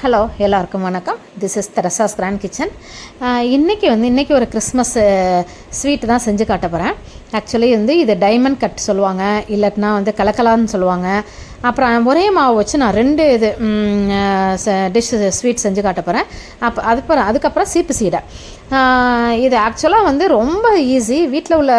Hello எல்லாருக்கும் வணக்கம். This is Teresa's grand kitchen. இன்றைக்கி ஒரு கிறிஸ்மஸ் ஸ்வீட்டு தான் செஞ்சு காட்ட போகிறேன். ஆக்சுவலி இது டைமண்ட் கட் சொல்லுவாங்க, இல்லைன்னா கலக்கலான்னு சொல்லுவாங்க. அப்புறம் ஒரே மாவு வச்சு நான் 2 டிஷ் ஸ்வீட் செஞ்சு காட்ட போகிறேன். அதுக்கப்புறம் சீப்பு சீடை. இது ஆக்சுவலாக ரொம்ப ஈஸி. வீட்டில் உள்ள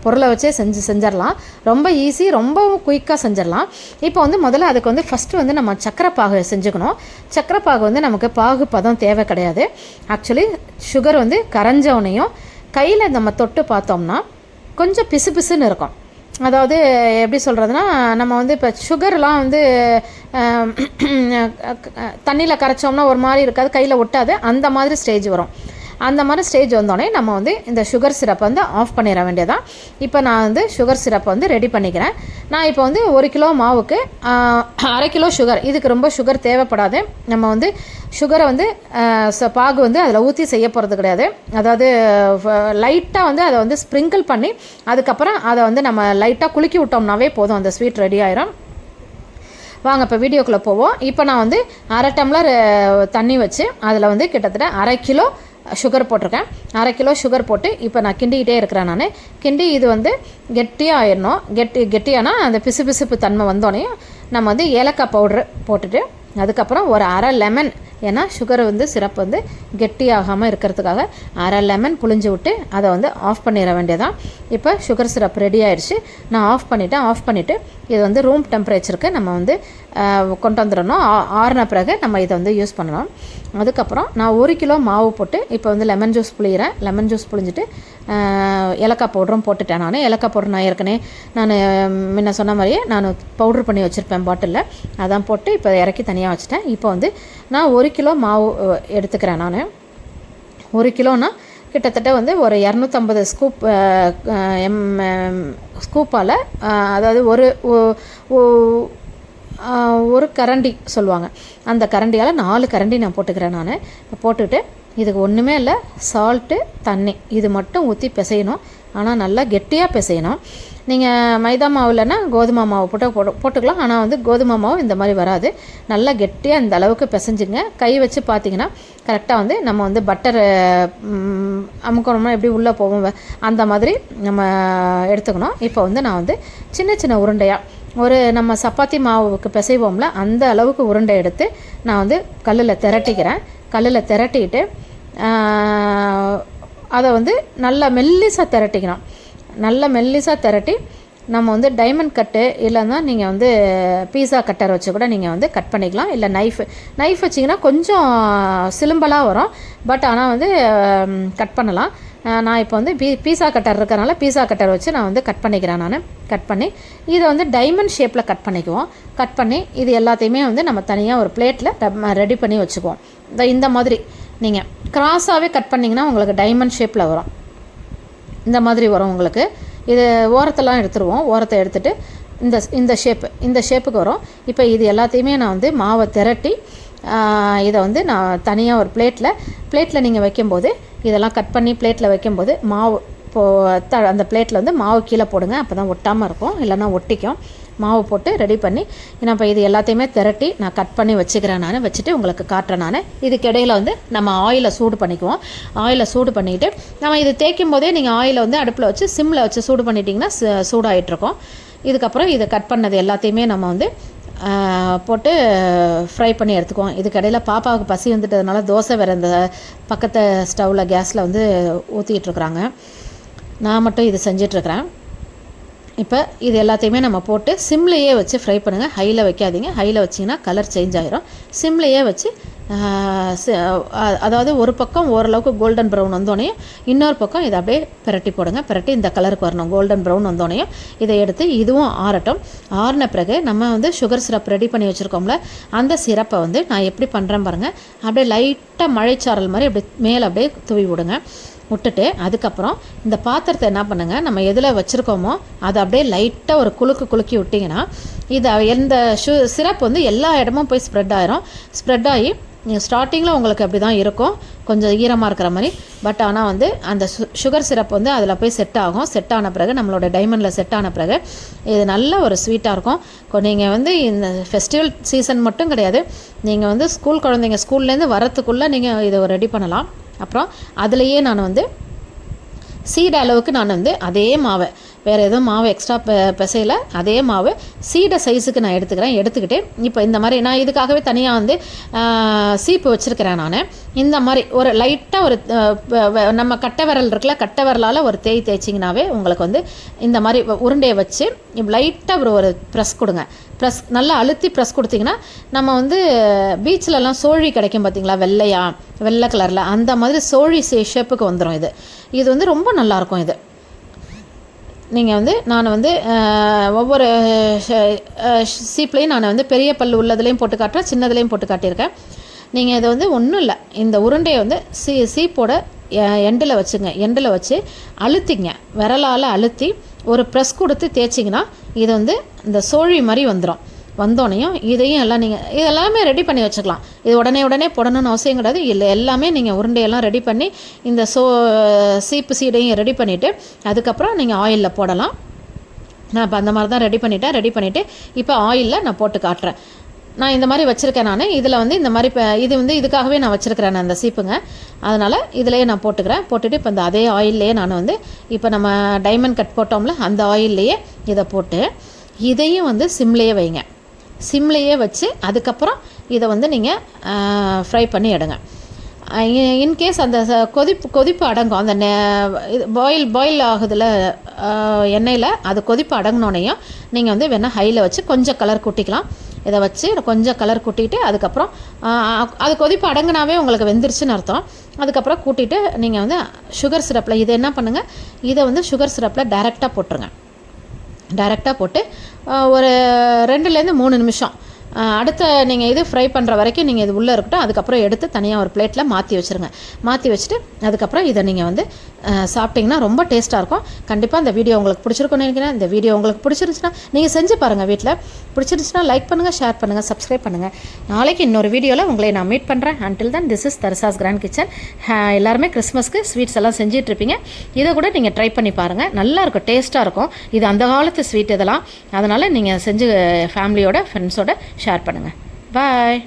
பொருளை வச்சே செஞ்சிடலாம். ரொம்ப ஈஸி, ரொம்ப குயிக்காக செஞ்சிடலாம். இப்போ முதல்ல அதுக்கு ஃபஸ்ட்டு நம்ம சக்கரை பாகு செஞ்சுக்கணும். சக்கரை பாகு நமக்கு பாகு பதம் தேவை கிடையாது. ஆக்சுவலி சுகர் கரைஞ்சவனையும் கையில் நம்ம தொட்டு பார்த்தோம்னா கொஞ்சம் பிசு பிசுன்னு இருக்கும். அதாவது எப்படி சொல்கிறதுனா, நம்ம இப்போ சுகர்லாம் தண்ணியில் கரைச்சோம்னா ஒரு மாதிரி இருக்காது, கையில் ஒட்டாது. அந்த மாதிரி ஸ்டேஜ் வரும். அந்த மாதிரி ஸ்டேஜ் வந்தோடனே நம்ம இந்த சுகர் சிரப்பை ஆஃப் பண்ணிட வேண்டியதான். இப்போ நான் சுகர் சிரப்பை ரெடி பண்ணிக்கிறேன். நான் இப்போ 1 கிலோ மாவுக்கு 1/2 கிலோ சுகர். இதுக்கு ரொம்ப சுகர் தேவைப்படாது. நம்ம சுகரை பாகு அதில் ஊற்றி செய்ய போகிறது கிடையாது. அதாவது லைட்டாக அதை ஸ்ப்ரிங்கிள் பண்ணி அதுக்கப்புறம் அதை நம்ம லைட்டாக குலுக்கி விட்டோம்னாவே போதும், அந்த ஸ்வீட் ரெடி ஆயிரும். வாங்க இப்போ வீடியோக்குள்ளே போவோம். இப்போ நான் 1/2 டம்ளர் தண்ணி வச்சு அதில் கிட்டத்தட்ட 1/2 கிலோ சுகர் போட்டிருக்கேன். 1/2 கிலோ சுகர் போட்டு இப்போ நான் கிண்டிக்கிட்டே இருக்கிறேன். நான் கிண்டி இது கெட்டியாக ஆயிடணும். கெட்டியானா அந்த பிசுபிசுப்பு தன்மை வந்தோடனே நம்ம ஏலக்காய் பவுட்ரு போட்டுட்டு அதுக்கப்புறம் ஒரு 1/2 லெமன், ஏன்னா சுகர் சிரப்பு கெட்டியாகாமல் இருக்கிறதுக்காக 1/2 லெமன் புழிஞ்சு விட்டு அதை ஆஃப் பண்ணிட வேண்டியதான். இப்போ சுகர் சிரப் ரெடி ஆகிடுச்சு. நான் ஆஃப் பண்ணிவிட்டு இது ரூம் டெம்பரேச்சருக்கு நம்ம கொண்டு வந்துடணும். ஆறின பிறகு நம்ம இதை யூஸ் பண்ணணும். அதுக்கப்புறம் நான் 1 கிலோ மாவு போட்டு இப்போ லெமன் ஜூஸ் புளிகிறேன். லெமன் ஜூஸ் புளிஞ்சிட்டு ஏலக்காய் பவுடரும் போட்டுட்டேன். நான் ஏலக்காய் பவுடர் நான் ஏற்கனவே முன்ன சொன்ன மாதிரியே நான் பவுட்ரு பண்ணி வச்சுருப்பேன் பாட்டிலில். அதான் போட்டு இப்போ இறக்கி தனியாக வச்சுட்டேன். இப்போ நான் 1 கிலோ மாவு எடுத்துக்கிறேன். நான் 1 கிலோனா கிட்டத்தட்ட ஒரு 250 ஸ்கூப்பால், அதாவது ஒரு கரண்டி சொல்லுவாங்க, அந்த கரண்டியால் 4 கரண்டி நான் போட்டுக்கிறேன். நான் போட்டுக்கிட்டு இதுக்கு ஒன்றுமே இல்லை, சால்ட்டு, தண்ணி இது மட்டும் ஊற்றி பிசையணும். ஆனால் நல்லா கெட்டியாக பிசையணும். நீங்கள் மைதா மாவு இல்லைன்னா கோதுமை மாவு போட்டுக்கலாம். ஆனால் கோதுமை மாவு இந்த மாதிரி வராது. நல்லா கெட்டியாக இந்த அளவுக்கு பிசைஞ்சுங்க. கை வச்சு பார்த்தீங்கன்னா கரெக்டாக நம்ம பட்டர் அமுக்கணும்னா எப்படி உள்ளே போவோம் அந்த மாதிரி நம்ம எடுத்துக்கணும். இப்போ நான் சின்ன சின்ன உருண்டையாக நம்ம சப்பாத்தி மாவுக்கு பிசைவோம்ல அந்த அளவுக்கு உருண்டை எடுத்து நான் கல்லில் திரட்டிக்கிறேன். கல்லில் திரட்டிட்டு அதை நல்லா மெல்லிசாக திரட்டிக்கணும். நல்லா மெல்லிசாக திரட்டி நம்ம டைமண்ட் கட்டு இல்லைன்னா நீங்கள் பீஸா கட்டர் வச்சு கூட நீங்கள் கட் பண்ணிக்கலாம். இல்லை நைஃப் வச்சிங்கன்னா கொஞ்சம் சிலும்பலாக வரும். பட் ஆனால் கட் பண்ணலாம். நான் இப்போ பீஸா கட்டர் இருக்கிறனால பீஸா கட்டர் வச்சு நான் கட் பண்ணிக்கிறேன். நான் கட் பண்ணி இதை டைமண்ட் ஷேப்பில் கட் பண்ணிக்குவோம். கட் பண்ணி இது எல்லாத்தையுமே நம்ம தனியாக ஒரு பிளேட்டில் ரெடி பண்ணி வச்சுக்குவோம். இந்த மாதிரி நீங்கள் கிராஸாகவே கட் பண்ணிங்கன்னா உங்களுக்கு டைமண்ட் ஷேப்பில் வரும். இந்த மாதிரி வரும் உங்களுக்கு. இது ஓரத்தெல்லாம் எடுத்துருவோம். ஓரத்தை எடுத்துகிட்டு இந்த ஷேப்புக்கு வரும். இப்போ இது எல்லாத்தையுமே நான் மாவை திரட்டி இதை நான் தனியாக ஒரு பிளேட்டில் நீங்கள் வைக்கும்போது இதெல்லாம் கட் பண்ணி பிளேட்டில் வைக்கும்போது மாவு அந்த பிளேட்டில் மாவு கீழே போடுங்க. அப்போ தான் ஒட்டாமல் இருக்கும், இல்லைன்னா ஒட்டிக்கும். மாவு போட்டு ரெடி பண்ணி நான் இப்போ இது எல்லாத்தையுமே திரட்டி நான் கட் பண்ணி வச்சுக்கிறேன். நான் வச்சுட்டு உங்களுக்கு காட்டுறேன். நான் இதுக்கு இடையில் நம்ம ஆயிலை சூடு பண்ணிக்குவோம். ஆயிலை சூடு பண்ணிவிட்டு நம்ம இது தேய்க்கும் போதே நீங்கள் ஆயிலை அடுப்பில் வச்சு சிம்மில் வச்சு சூடு பண்ணிட்டிங்கன்னா சூடாகிட்ருக்கோம். இதுக்கப்புறம் இதை கட் பண்ணது எல்லாத்தையுமே நம்ம போட்டு ஃப்ரை பண்ணி எடுத்துக்குவோம். இதுக்கு இடையில் பாப்பாவுக்கு பசி வந்துட்டதுனால தோசை வேறு இந்த பக்கத்து ஸ்டவ்வில் கேஸில் ஊற்றிக்கிட்டுருக்குறாங்க. நான் மட்டும் இது செஞ்சிட்ருக்கிறேன். இப்போ இது எல்லாத்தையுமே நம்ம போட்டு சிம்லேயே வச்சு ஃப்ரை பண்ணுங்கள். ஹையில் வைக்காதீங்க. ஹையில் வச்சிங்கன்னா கலர் சேஞ்ச் ஆகிரும். சிம்லேயே வச்சு அதாவது ஒரு பக்கம் ஓரளவுக்கு கோல்டன் ப்ரௌன் வந்தோடனையும் இன்னொரு பக்கம் இதை அப்படியே பிரட்டி போடுங்க. பிரட்டி இந்த கலருக்கு வரணும். கோல்டன் ப்ரௌன் வந்தோடனையும் இதை எடுத்து இதுவும் ஆறட்டும். ஆறின பிறகு நம்ம சுகர் சிரப் ரெடி பண்ணி வச்சுருக்கோம்ல, அந்த சிரப்பை நான் எப்படி பண்ணுறேன் பாருங்கள். அப்படியே லைட்டாக மழைச்சாரல் மாதிரி அப்படியே மேலே அப்படியே தூவி விடுங்க. விட்டுட்டு அதுக்கப்புறம் இந்த பாத்திரத்தை என்ன பண்ணுங்கள், நம்ம எதில் வச்சுருக்கோமோ அதை அப்படியே லைட்டாக ஒரு குலுக்கி விட்டிங்கன்னா இது இந்த சிரப் எல்லா இடமும் போய் ஸ்ப்ரெட் ஆயிரும். ஸ்ப்ரெட் ஆகி நீங்கள் ஸ்டார்டிங்கில் உங்களுக்கு அப்படி தான் இருக்கும், கொஞ்சம் ஈரமாக இருக்கிற மாதிரி. பட் ஆனால் வந்து அந்த சுகர் சிரப் வந்து அதில் போய் செட் ஆகும். செட் ஆன பிறகு நம்மளோட டைமண்டில் செட் ஆன பிறகு இது நல்ல ஒரு ஸ்வீட்டாக இருக்கும். நீங்கள் வந்து இந்த ஃபெஸ்டிவல் சீசன் மட்டும் கிடையாது, நீங்கள் வந்து ஸ்கூல் குழந்தைங்க ஸ்கூல்லேருந்து வரத்துக்குள்ளே நீங்கள் இதை ரெடி பண்ணலாம். அப்புறம் அதுலேயே நான் வந்து சீடை அளவுக்கு நான் வந்து அதே மாவை, வேறு எதுவும் மாவு எக்ஸ்ட்ரா பிசையில் அதே மாவு சீடை சைஸுக்கு நான் எடுத்துக்கிட்டு இப்போ இந்த மாதிரி நான் இதுக்காகவே தனியாக வந்து சீப்பு வச்சுருக்கிறேன். நான் இந்த மாதிரி ஒரு லைட்டாக ஒரு நம்ம கட்டை விரல் இருக்குல்ல, கட்டை விரலால் ஒரு தேய்ச்சிங்கனாவே உங்களுக்கு வந்து இந்த மாதிரி உருண்டையை வச்சு லைட்டாக ஒரு ப்ரெஸ் கொடுங்க. நல்லா அழுத்தி ப்ரெஸ் கொடுத்திங்கன்னா நம்ம வந்து பீச்சிலலாம் சோழி கிடைக்கும் பார்த்திங்களா, வெள்ளை கலரில், அந்த மாதிரி சோழி ஷேப்புக்கு வந்துடும். இது வந்து ரொம்ப நல்லாயிருக்கும். இது நீங்கள் வந்து நான் வந்து ஒவ்வொரு சீப்லேயும் நான் வந்து பெரிய பல் உள்ளதுலேயும் போட்டு காட்டுறேன், சின்னதுலேயும் போட்டு காட்டியிருக்கேன். நீங்கள் இதை வந்து ஒன்றும் இல்லை, இந்த உருண்டையை வந்து சீப்போட எண்டில் வச்சு அழுத்திங்க, விரலால் அழுத்தி ஒரு ப்ரெஸ் கொடுத்து தேய்ச்சிங்கன்னா இது வந்து இந்த சோழி மாதிரி வந்தோடனையும் இதையும் எல்லாம் நீங்கள் இதெல்லாமே ரெடி பண்ணி வச்சுக்கலாம். இது உடனே போடணும்னு அவசியம் கிடையாது. இல்லை, எல்லாமே நீங்கள் உருண்டையெல்லாம் ரெடி பண்ணி இந்த சீப்பு சீடையும் ரெடி பண்ணிவிட்டு அதுக்கப்புறம் நீங்கள் ஆயிலில் போடலாம். நான் இப்போ அந்த மாதிரி தான் ரெடி பண்ணிவிட்டு இப்போ ஆயிலில் நான் போட்டு காட்டுறேன். நான் இந்த மாதிரி வச்சுருக்கேன். நான் இதில் வந்து இந்த மாதிரி இது வந்து இதுக்காகவே நான் வச்சுருக்கிறேன் நான் அந்த சீப்புங்க. அதனால் இதிலையே நான் போட்டுட்டு இப்போ இந்த அதே ஆயில்லையே நான் வந்து இப்போ நம்ம டைமண்ட் கட் போட்டோம்ல அந்த ஆயில்லையே இதை போட்டு இதையும் வந்து சிம்லேயே வச்சு அதுக்கப்புறம் இதை வந்து நீங்கள் ஃப்ரை பண்ணி எடுங்க. இன்கேஸ் அந்த கொதிப்பு அடங்கும், அந்த பாயில் ஆகுதுல எண்ணெயில் அது கொதிப்பு அடங்கினோன்னையும் நீங்கள் வந்து வேணால் ஹையில் வச்சு கொஞ்சம் கலர் கூட்டிக்கலாம். இதை வச்சு கொஞ்சம் கலர் கூட்டிகிட்டு அதுக்கப்புறம் அது கொதிப்பு அடங்கினாவே உங்களுக்கு வெந்துருச்சுன்னு அர்த்தம். அதுக்கப்புறம் கூட்டிகிட்டு நீங்கள் வந்து சுகர் சிரப்பில் இதை என்ன பண்ணுங்கள், இதை வந்து சுகர் சிரப்பில் டைரெக்டாக போட்டு ஒரு 2-3 நிமிஷம் அடுத்த நீங்கள் இது ஃப்ரை பண்ணுற வரைக்கும் நீங்கள் இது உள்ளே இருக்கட்டும். அதுக்கப்புறம் எடுத்து தனியாக ஒரு பிளேட்டில் மாற்றி வச்சுட்டு அதுக்கப்புறம் இதை நீங்கள் வந்து சாப்பிட்டிங்கன்னா ரொம்ப டேஸ்ட்டாக இருக்கும். கண்டிப்பாக இந்த வீடியோ உங்களுக்கு பிடிச்சிருக்குன்னு நினைக்கிறேன். இந்த வீடியோ உங்களுக்கு பிடிச்சிருந்துச்சுன்னா நீங்கள் செஞ்சு பாருங்கள் வீட்டில். பிடிச்சிருந்துச்சுன்னா லைக் பண்ணுங்கள், ஷேர் பண்ணுங்கள், சப்ஸ்கிரைப் பண்ணுங்கள். நாளைக்கு இன்னொரு வீடியோவில் உங்களை நான் மீட் பண்ணுறேன். Until then this is Teresa's grand kitchen. எல்லாருமே கிறிஸ்மஸ்க்கு ஸ்வீட்ஸ் எல்லாம் செஞ்சிட்ருப்பீங்க. இதை கூட நீங்கள் ட்ரை பண்ணி பாருங்கள், நல்லாயிருக்கும், டேஸ்ட்டாக இருக்கும். இது அந்த காலத்து ஸ்வீட் இதெல்லாம். அதனால் நீங்கள் செஞ்சு ஃபேமிலியோட ஃப்ரெண்ட்ஸோட ஷேர் பண்ணுங்கள். பாய்.